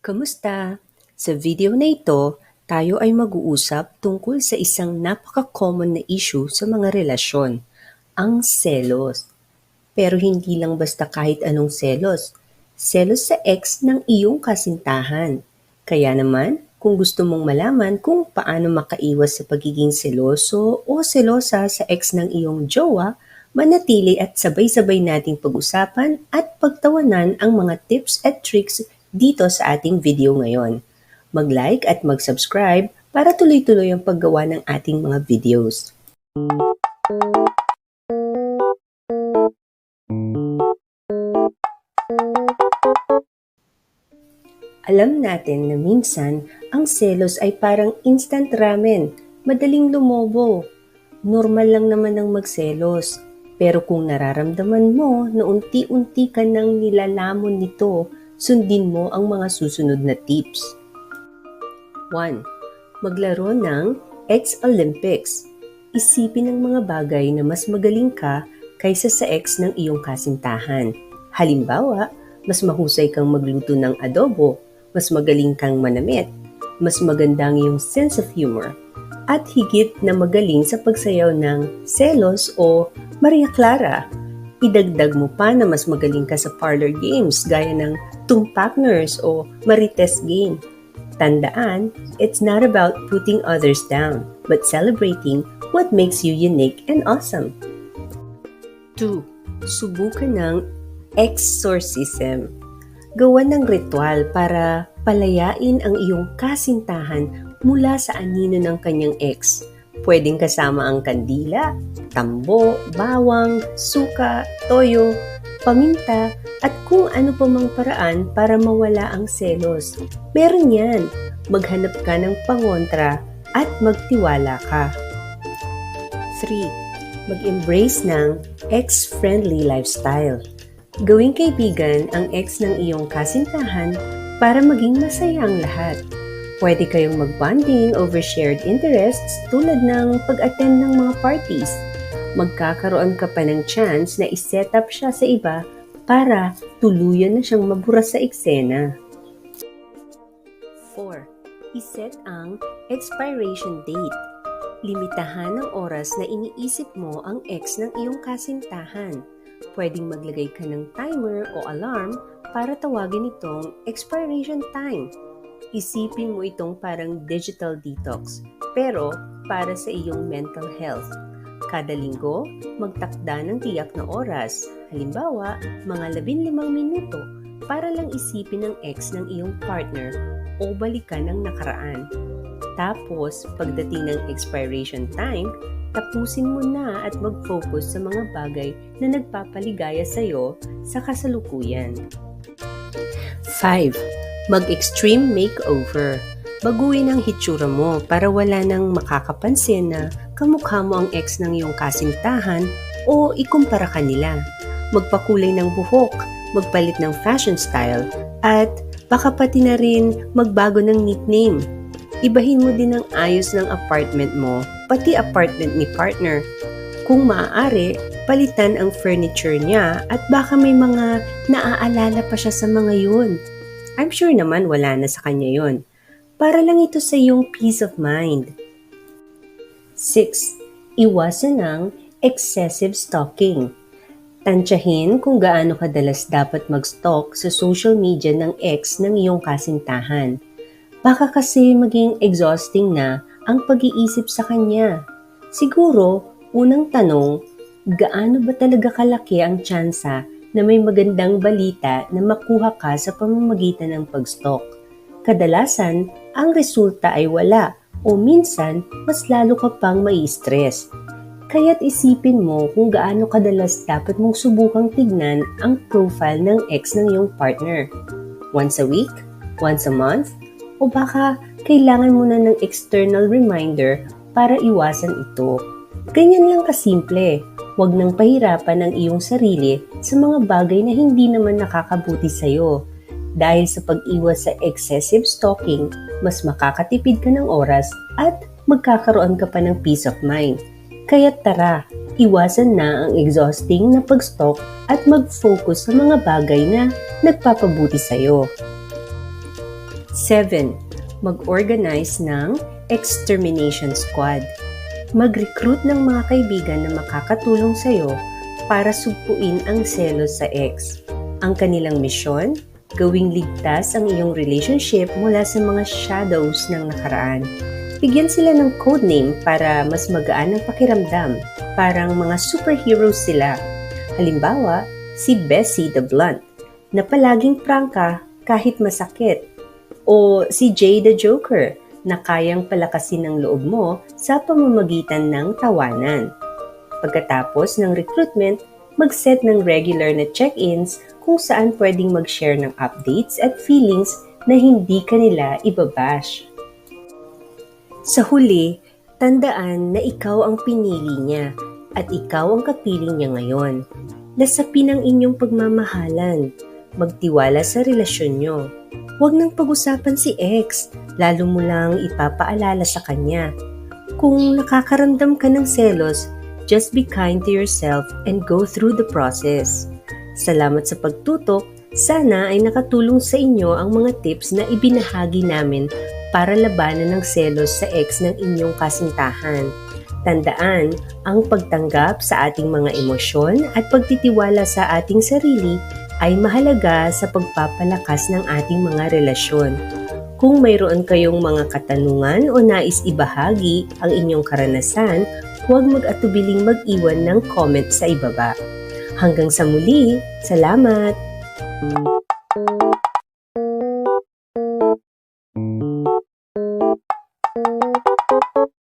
Kamusta? Sa video na ito, tayo ay mag-uusap tungkol sa isang napaka-common na issue sa mga relasyon, ang selos. Pero hindi lang basta kahit anong selos. Selos sa ex ng iyong kasintahan. Kaya naman, kung gusto mong malaman kung paano makaiwas sa pagiging seloso o selosa sa ex ng iyong jowa, manatili at sabay-sabay nating pag-usapan at pagtawanan ang mga tips at tricks dito sa ating video ngayon. Mag-like at mag-subscribe para tuloy-tuloy ang paggawa ng ating mga videos. Alam natin na minsan, ang selos ay parang instant ramen, madaling lumobo. Normal lang naman ang magselos. Pero kung nararamdaman mo na unti-unti ka nang nilalamon nito, sundin mo ang mga susunod na tips. 1. Maglaro ng ex-Olympics. Isipin ang mga bagay na mas magaling ka kaysa sa ex ng iyong kasintahan. Halimbawa, mas mahusay kang magluto ng adobo, mas magaling kang manamit, mas maganda ang iyong sense of humor, at higit na magaling sa pagsayaw ng selos o Maria Clara. Idagdag mo pa na mas magaling ka sa parlor games gaya ng Tumpakners o Marites game. Tandaan, it's not about putting others down, but celebrating what makes you unique and awesome. 2. Subukan ng exorcism. Gawa ng ritual para palayain ang iyong kasintahan mula sa anino ng kanyang ex. Pwedeng kasama ang kandila, tambo, bawang, suka, toyo, paminta, at kung ano pa mang paraan para mawala ang selos. Meron yan. Maghanap ka ng pangontra at magtiwala ka. 3. Mag-embrace ng ex-friendly lifestyle. Gawing kaibigan ang ex ng iyong kasintahan para maging masaya ang lahat. Pwede kayong mag-bonding over shared interests tulad ng pag-attend ng mga parties. Magkakaroon ka pa ng chance na iset up siya sa iba para tuluyan na siyang mabura sa eksena. 4. Iset ang expiration date. Limitahan ang oras na iniisip mo ang ex ng iyong kasintahan. Pwedeng maglagay ka ng timer o alarm para tawagin itong expiration time. Isipin mo itong parang digital detox, pero para sa iyong mental health. Kada linggo, magtakda ng tiyak na oras, halimbawa, mga 15 minuto, para lang isipin ang ex ng iyong partner o balikan ang nakaraan. Tapos, pagdating ng expiration time, tapusin mo na at mag-focus sa mga bagay na nagpapaligaya sa iyo sa kasalukuyan. 5. Mag-extreme makeover. Baguhin ang hitsura mo para wala nang makakapansin na kamukha mo ang ex ng iyong kasintahan o ikumpara kanila. Magpakulay ng buhok, magpalit ng fashion style, at baka pati na rin magbago ng nickname. Ibahin mo din ang ayos ng apartment mo, pati apartment ni partner. Kung maaari, palitan ang furniture niya at baka may mga naaalala pa siya sa mga yun. I'm sure naman wala na sa kanya yun. Para lang ito sa iyong peace of mind. 6. Iwasan ang excessive stalking. Tansyahin kung gaano kadalas dapat mag-stalk sa social media ng ex ng iyong kasintahan. Baka kasi maging exhausting na ang pag-iisip sa kanya. Siguro, unang tanong, gaano ba talaga kalaki ang tsansa na may magandang balita na makuha ka sa pamamagitan ng pag-stalk? Kadalasan, ang resulta ay wala o minsan mas lalo ka pang mai-stress. Kaya't isipin mo kung gaano kadalas dapat mong subukang tignan ang profile ng ex ng iyong partner. Once a week? Once a month? O baka kailangan mo na ng external reminder para iwasan ito. Ganyan lang kasimple. Huwag nang pahirapan ang iyong sarili sa mga bagay na hindi naman nakakabuti sa iyo. Dahil sa pag-iwas sa excessive stalking, mas makakatipid ka ng oras at magkakaroon ka pa ng peace of mind. Kaya tara, iwasan na ang exhausting na pag-stalk at mag-focus sa mga bagay na nagpapabuti sa iyo. 7. Mag-organize ng extermination squad. Mag-recruit ng mga kaibigan na makakatulong sa'yo para sugpuin ang selos sa ex. Ang kanilang misyon, gawing ligtas ang iyong relationship mula sa mga shadows ng nakaraan. Bigyan sila ng codename para mas magaan ang pakiramdam. Parang mga superheroes sila. Halimbawa, si Bessie the Blunt, na palaging prangka kahit masakit. O si Jay the Joker, na kayang palakasin ang loob mo sa pamamagitan ng tawanan. Pagkatapos ng recruitment, mag-set ng regular na check-ins kung saan pwedeng mag-share ng updates at feelings na hindi ka nila ibabash. Sa huli, tandaan na ikaw ang pinili niya at ikaw ang kapiling niya ngayon. Nasapin ang inyong pagmamahalan. Magtiwala sa relasyon nyo. Huwag nang pag-usapan si ex, lalo mo lang ipapaalala sa kanya. Kung nakakaramdam ka ng selos, just be kind to yourself and go through the process. Salamat sa pagtutok. Sana ay nakatulong sa inyo ang mga tips na ibinahagi namin para labanan ng selos sa ex ng inyong kasintahan. Tandaan, ang pagtanggap sa ating mga emosyon at pagtitiwala sa ating sarili ay mahalaga sa pagpapalakas ng ating mga relasyon. Kung mayroon kayong mga katanungan o nais ibahagi ang inyong karanasan, huwag mag-atubiling mag-iwan ng comment sa ibaba. Hanggang sa muli, salamat!